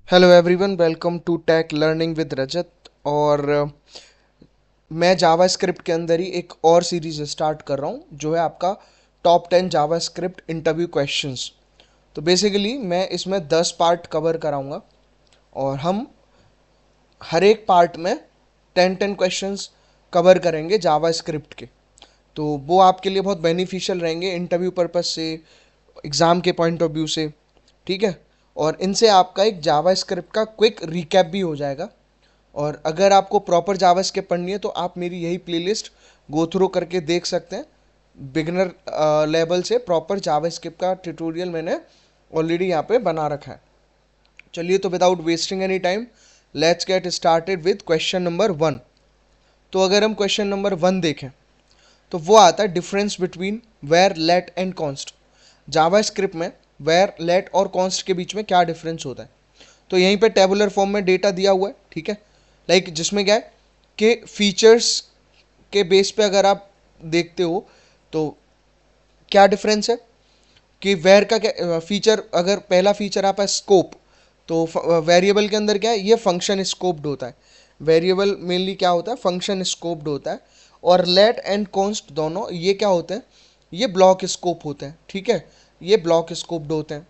Hello everyone, welcome to tech learning with Rajat. और मैं जावा script के अंदर ही एक और सीरीज स्टार्ट कर रहा हूँ जो है आपका टॉप 10 जावा स्क्रिप्ट इंटरव्यू क्वेश्चंस। तो बेसिकली मैं इसमें 10 पार्ट कवर कराऊंगा और हम हर एक पार्ट में 10 क्वेश्चंस कवर करेंगे जावा स्क्रिप्ट के। तो वो आपके लिए बहुत बेनिफिशियल रहेंगे इंटरव्यू पर्पस से, एग्ज़ाम के पॉइंट ऑफ व्यू से। ठीक है। और इनसे आपका एक जावा स्क्रिप्ट का क्विक रिकैप भी हो जाएगा। और अगर आपको प्रॉपर जावास्क्रिप्ट पढ़नी है तो आप मेरी यही प्लेलिस्ट गो थ्रू करके देख सकते हैं। बिगनर लेवल से प्रॉपर जावास्क्रिप्ट का ट्यूटोरियल मैंने ऑलरेडी यहाँ पे बना रखा है। चलिए, तो without wasting any time let's get started with question number 1। तो अगर हम क्वेश्चन नंबर 1 देखें तो वो आता है difference between var, let and const. JavaScript में वेयर, लेट और कॉन्स्ट के बीच में क्या डिफरेंस होता है। तो यहीं पे टेबुलर फॉर्म में डेटा दिया हुआ है। ठीक है। लाइक जिसमें क्या है कि फीचर्स के बेस पे अगर आप देखते हो तो क्या डिफरेंस है कि वेयर का क्या फीचर, अगर पहला फीचर आपका स्कोप, तो वेरिएबल के अंदर क्या है, ये फंक्शन स्कोप्ड होता है। वेरिएबल मेनली क्या होता है, फंक्शन स्कोप्ड होता है। और लेट एंड कॉन्स्ट दोनों ये क्या होते हैं, ये ब्लॉक स्कोप होते हैं। ठीक है, ये ब्लॉक स्कोप्ड होते हैं।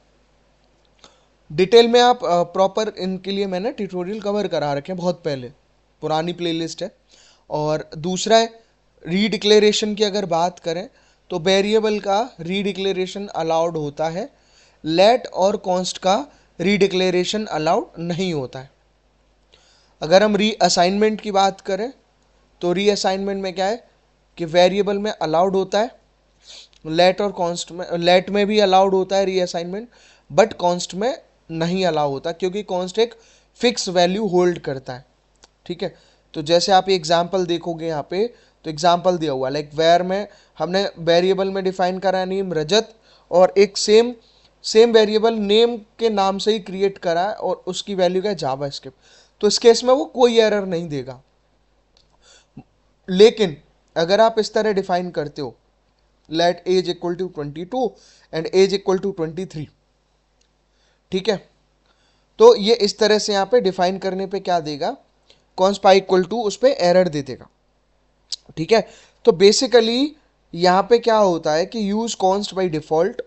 डिटेल में आप प्रॉपर इनके लिए मैंने ट्यूटोरियल कवर करा रखे हैं बहुत पहले, पुरानी प्लेलिस्ट है। और दूसरा है रीडिक्लेरेशन की अगर बात करें तो वेरिएबल का रीडिक्लेरेशन अलाउड होता है, लेट और कॉन्स्ट का रीडिक्लेरेशन अलाउड नहीं होता है। अगर हम री असाइनमेंट की बात करें तो री असाइनमेंट में क्या है कि वेरिएबल में अलाउड होता है, लेट और कॉन्स्ट में, लेट में भी अलाउड होता है री असाइनमेंट, बट कॉन्स्ट में नहीं अलाउ होता क्योंकि कॉन्स्ट एक फिक्स वैल्यू होल्ड करता है। ठीक है। तो जैसे आप एग्जाम्पल देखोगे यहाँ पे, तो एग्जाम्पल दिया हुआ लाइक वेयर में हमने वेरिएबल में डिफाइन करा है नेम रजत, और एक सेम सेम वेरिएबल नेम के नाम से ही क्रिएट करा है और उसकी वैल्यू क्या है, जावा स्क्रिप्ट। तो इस केस में वो कोई एरर नहीं देगा। लेकिन अगर आप इस तरह डिफाइन करते हो, let age equal to 22 and age equal to 23, ठीक है, तो ये इस तरह से यहाँ पे डिफाइन करने पे क्या देगा, कॉन्स पाई इक्वल टू, उस पर एरर दे देगा। ठीक है। तो बेसिकली यहाँ पे क्या होता है कि use const by default,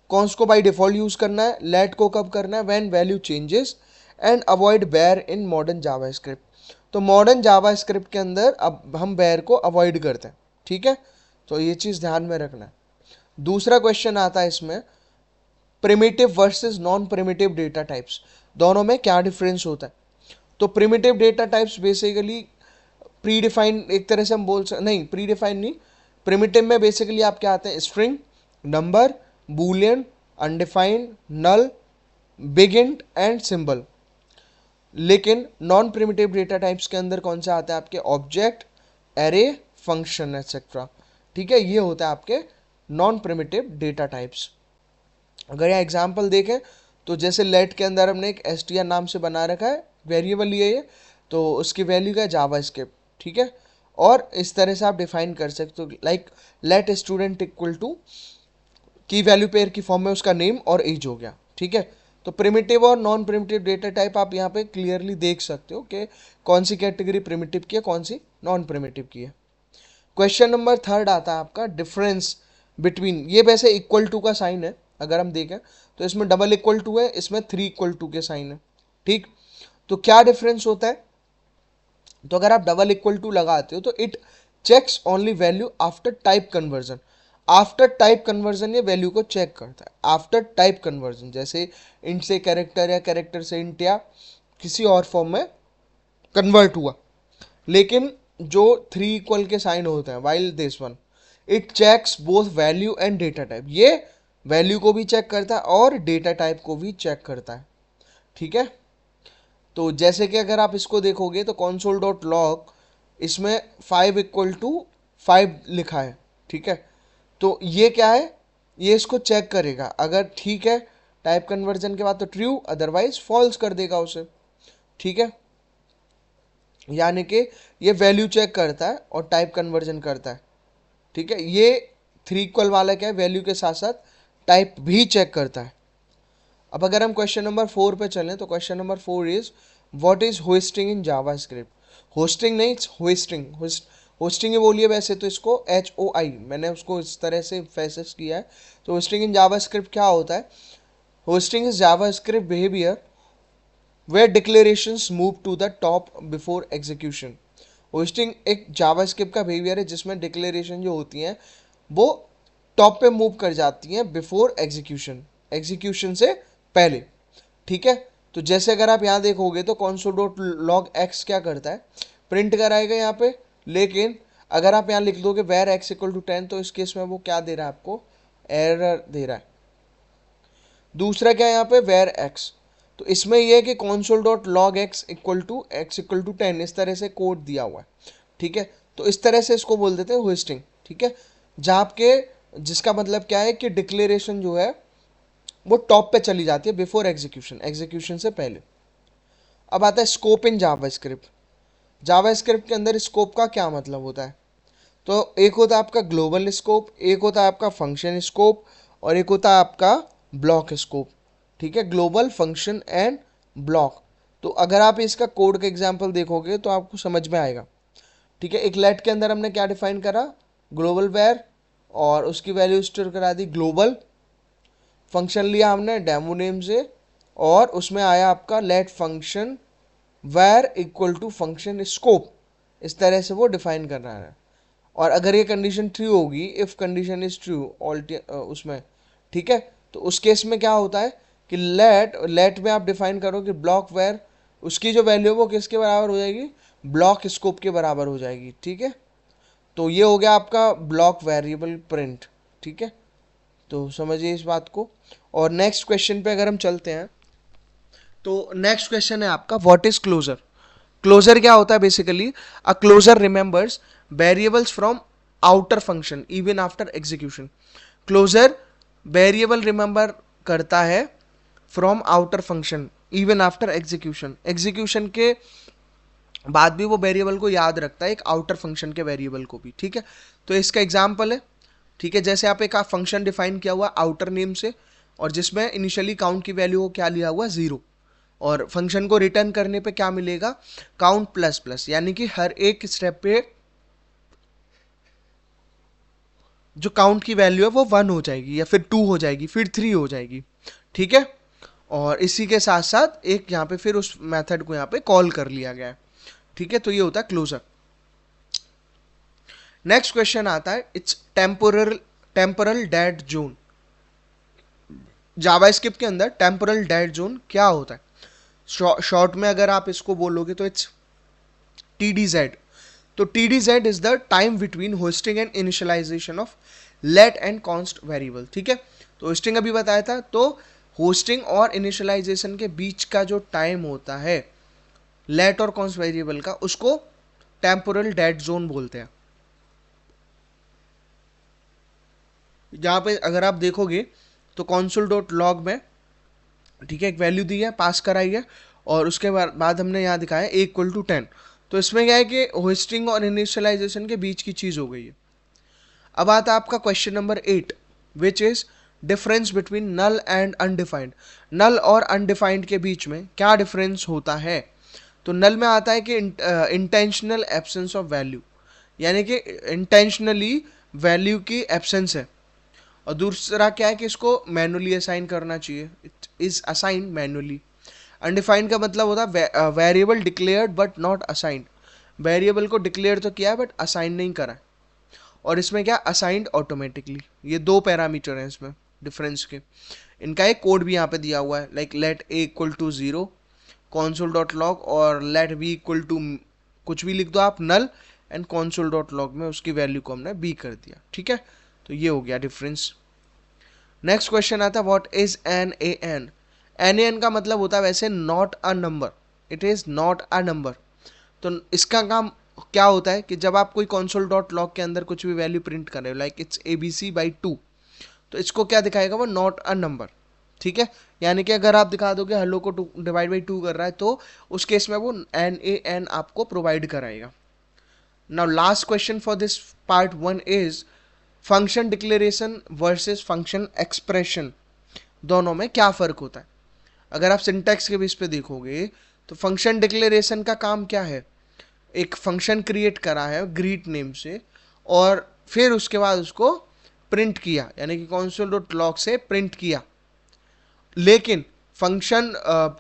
const को बाई डिफॉल्ट यूज करना है, लेट को कब करना है, when value changes, and avoid var in modern JavaScript. तो मॉडर्न जावा स्क्रिप्ट के अंदर अब हम बेयर को अवॉइड करते हैं। ठीक है। तो ये चीज़ ध्यान में रखना है। दूसरा क्वेश्चन आता है इसमें, primitive versus non primitive data types, दोनों में क्या डिफरेंस होता है। तो primitive data types basically predefine, एक तरह से हम बोल सकते, नहीं प्री डिफाइन नहीं, प्रिमिटिव में बेसिकली आप क्या आते हैं, string, number, boolean, undefined, null, bigint and symbol. लेकिन नॉन प्रिमिटिव डेटा टाइप्स के अंदर कौन सा आता है आपके, ऑब्जेक्ट, एरे, फंक्शन एक्सेट्रा। ठीक है, ये होता है आपके नॉन प्रिमिटिव डेटा टाइप्स। अगर यहाँ एग्जाम्पल देखें तो जैसे लेट के अंदर हमने एक str नाम से बना रखा है वेरिएबल लिए ये, तो उसकी वैल्यू का जावा स्क्रिप्ट। ठीक है। और इस तरह से आप डिफाइन कर सकते हो, like let student equal to key value pair की फॉर्म में उसका नेम और एज हो गया। ठीक है। तो प्रिमिटिव और नॉन प्रिमिटिव डेटा टाइप आप यहाँ पे क्लियरली देख सकते हो कि कौन सी कैटेगरी प्रिमिटिव की है, कौन सी नॉन प्रिमिटिव की है। क्वेश्चन नंबर 3 आता है आपका डिफरेंस बिटवीन, ये वैसे इक्वल टू का साइन है, अगर हम देखें तो इसमें डबल इक्वल टू है, इसमें 3 इक्वल टू के साइन है। ठीक। तो क्या डिफरेंस होता है, तो अगर आप डबल इक्वल टू लगाते हो तो it checks only value after type conversion. After type conversion ये वैल्यू को चेक करता है, आफ्टर टाइप कन्वर्जन, जैसे इंट से कैरेक्टर या कैरेक्टर से इंट या किसी और फॉर्म में कन्वर्ट हुआ। लेकिन जो 3 इक्वल के साइन होते हैं, while this one it checks both value and data type, ये वैल्यू को भी चेक करता है और डेटा टाइप को भी चेक करता है। ठीक है। तो जैसे कि अगर आप इसको देखोगे तो console डॉट लॉग, इसमें 5 इक्वल टू 5 लिखा है। ठीक है। तो ये क्या है, ये इसको चेक करेगा, अगर ठीक है टाइप कन्वर्जन के बाद तो ट्रू, अदरवाइज फॉल्स कर देगा उसे। ठीक है। यानी कि ये वैल्यू चेक करता है और टाइप कन्वर्जन करता है। ठीक है। ये 3 इक्वल वाला क्या है, वैल्यू के साथ साथ टाइप भी चेक करता है। अब अगर हम क्वेश्चन नंबर 4 पे चलें तो question number 4 is what is hosting in JavaScript. Hosting नहीं, इट्स होस्टिंग। होस्टिंग ही बोलिए वैसे तो इसको HOI, मैंने उसको इस तरह से फैसेस किया है। तो होस्टिंग इन जावास्क्रिप्ट क्या होता है? Hosting is JavaScript behaviour where declarations move to the top before execution। Hosting एक जावास्क्रिप्ट का बिहेवियर है जिसमें डिक्लेरेशन जो होती हैं वो टॉप पे मूव कर जाती हैं बिफोर एग्जीक्यूशन, एग्जीक्यूशन से पहले। ठीक है, तो जैसे अगर आप यहाँ देखोगे तो console डॉट लॉग एक्स क्या करता है, प्रिंट कराएगा यहाँ पे, लेकिन अगर आप यहाँ लिख दोगे वेर एक्स इक्वल टू 10 तो इस केस में वो क्या दे रहा है आपको, एरर दे रहा है। दूसरा क्या है यहाँ पे, वेर एक्स, तो इसमें यह है कि console dot log x equal to 10 इस तरह से कोड दिया हुआ है। ठीक है, तो इस तरह से इसको बोल देते हैं होस्टिंग। ठीक है, जहाँ आपके जिसका मतलब क्या है कि डिक्लेरेशन जो है वो टॉप पे चली जाती है बिफोर एग्जीक्यूशन, एग्जीक्यूशन से पहले। अब आता है स्कोप इन जावास्क्रिप्ट। जावास्क्रिप्ट के अंदर स्कोप का क्या मतलब होता है? तो एक होता है आपका ग्लोबल स्कोप, एक होता है आपका फंक्शन स्कोप, और एक होता है आपका ब्लॉक स्कोप। ठीक है, ग्लोबल, फंक्शन एंड ब्लॉक। तो अगर आप इसका कोड का एग्जांपल देखोगे तो आपको समझ में आएगा। ठीक है, एक लेट के अंदर हमने क्या डिफाइन करा, ग्लोबल वेर, और उसकी वैल्यू स्टोर करा दी ग्लोबल। फंक्शन लिया हमने डेमो नेम से, और उसमें आया आपका let function var equal to function scope. इस तरह से वो डिफाइन कर रहा है। और अगर ये कंडीशन ट्रू होगी, इफ कंडीशन इज ट्रू उसमें, ठीक है, तो उस केस में क्या होता है कि लेट में आप डिफाइन करो कि ब्लॉक वेर, उसकी जो वैल्यू है वो किसके बराबर हो जाएगी, ब्लॉक स्कोप के बराबर हो जाएगी। ठीक है, तो ये हो गया आपका ब्लॉक वेरिएबल प्रिंट। ठीक है, तो समझिए इस बात को। और नेक्स्ट क्वेश्चन पे अगर हम चलते हैं तो नेक्स्ट क्वेश्चन है आपका व्हाट इज क्लोजर। क्लोजर क्या होता है? Basically a closure remembers variables from outer function even after execution. Closure variable remember करता है from outer function even after execution, execution के बाद भी वो वेरिएबल को याद रखता है, एक आउटर फंक्शन के वेरिएबल को भी। ठीक है, तो इसका एग्जाम्पल है। ठीक है, जैसे आप एक फंक्शन डिफाइन किया हुआ आउटर नेम से, और जिसमें इनिशियली काउंट की वैल्यू को क्या लिया हुआ, 0, और फंक्शन को रिटर्न करने पे क्या मिलेगा, काउंट प्लस प्लस, यानी कि हर एक स्टेप पे जो काउंट की वैल्यू है वो 1 हो जाएगी, या फिर 2 हो जाएगी, फिर 3 हो जाएगी। ठीक है, और इसी के साथ साथ एक यहाँ पे फिर उस मेथड को यहाँ पे कॉल कर लिया गया है। ठीक है, तो ये होता है क्लोजर। नेक्स्ट क्वेश्चन आता है it's temporal dead zone. JavaScript के अंदर टेम्पोरल डेड जोन क्या होता है? शॉर्ट में अगर आप इसको बोलोगे तो इट्स TDZ। तो TDZ is the time between hoisting and initialization of let and const variable. ठीक है, तो होस्टिंग अभी बताया था, तो होस्टिंग और इनिशियलाइजेशन के बीच का जो टाइम होता है लेट और कॉन्स्ट वेरिएबल का, उसको टेम्पोरल डेड जोन बोलते हैं। जहाँ पे अगर आप देखोगे तो console डॉट लॉग में, ठीक है, एक वैल्यू दी है, पास कराई है, और उसके बाद हमने यहाँ दिखाया a इक्वल टू 10। तो इसमें क्या है कि होस्टिंग और इनिशियलाइजेशन के बीच की चीज़ हो गई है। अब आता है आपका question number 8 which is difference between null and undefined. Null और अनडिफाइंड के बीच में क्या डिफरेंस होता है? तो नल में आता है कि इंटेंशनल एब्सेंस ऑफ वैल्यू, यानी कि इंटेंशनली वैल्यू की एब्सेंस है। और दूसरा क्या है कि इसको मैनुअली असाइन करना चाहिए, it is assign manually. Undefined का मतलब होता है variable declared but not assigned, variable को डिक्लेयर तो किया है बट असाइन नहीं करा। और इसमें क्या, असाइंड ऑटोमेटिकली। ये दो पैरामीटर हैं इसमें डिफरेंस के। इनका एक कोड भी यहाँ पे दिया हुआ है, like let a equal to 0 console dot log, और लेट b इक्वल टू कुछ भी लिख दो आप, null, and console dot log में उसकी वैल्यू को हमने b कर दिया। ठीक है, तो ये हो गया डिफरेंस। नेक्स्ट क्वेश्चन आता है what is N A N. N A N का मतलब होता है वैसे not a number, it is not a number. तो इसका काम क्या होता है कि जब आप कोई console डॉट लॉग के अंदर कुछ भी वैल्यू प्रिंट कर रहे हो, लाइक इट्स ABC/2, तो इसको क्या दिखाएगा, वो नॉट अ नंबर। ठीक है, यानी कि अगर आप दिखा दोगे हेलो को डिवाइड बाई 2 कर रहा है, तो उस केस में वो NaN आपको प्रोवाइड कराएगा। Now last question for this part 1 is function declaration versus function expression, दोनों में क्या फ़र्क होता है? अगर आप सिंटैक्स के बेस पे देखोगे तो फंक्शन डिक्लेरेशन का काम क्या है, एक फंक्शन क्रिएट करा है ग्रीट नेम से और फिर उसके बाद उसको प्रिंट किया, यानी कि console.log से प्रिंट किया। लेकिन फंक्शन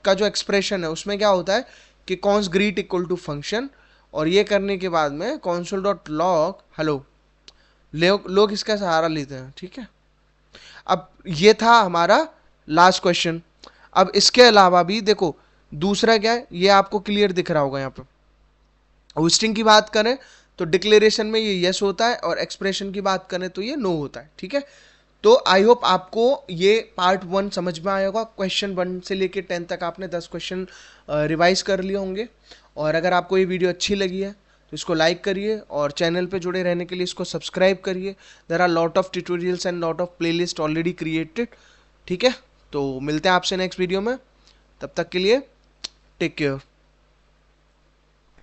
का जो एक्सप्रेशन है उसमें क्या होता है कि const greet equal to function, और ये करने के बाद में console.log हेलो लोग इसका सहारा लेते हैं, ठीक है। अब ये था हमारा लास्ट क्वेश्चन। अब इसके अलावा भी देखो दूसरा क्या है, ये आपको क्लियर दिख रहा होगा यहाँ पे। स्ट्रिंग की बात करें तो डिक्लेरेशन में ये यस होता है और एक्सप्रेशन की बात करें तो ये नो होता है, ठीक है। तो आई होप आपको ये पार्ट 1 समझ में आया होगा। क्वेश्चन 1 से लेके 10 तक आपने 10 क्वेश्चन रिवाइज कर लिए होंगे। और अगर आपको ये वीडियो अच्छी लगी है तो इसको लाइक करिए और चैनल पे जुड़े रहने के लिए इसको सब्सक्राइब करिए। There are lot of tutorials and lot of playlist already created, ठीक है। तो मिलते हैं आपसे नेक्स्ट वीडियो में, तब तक के लिए टेक केयर।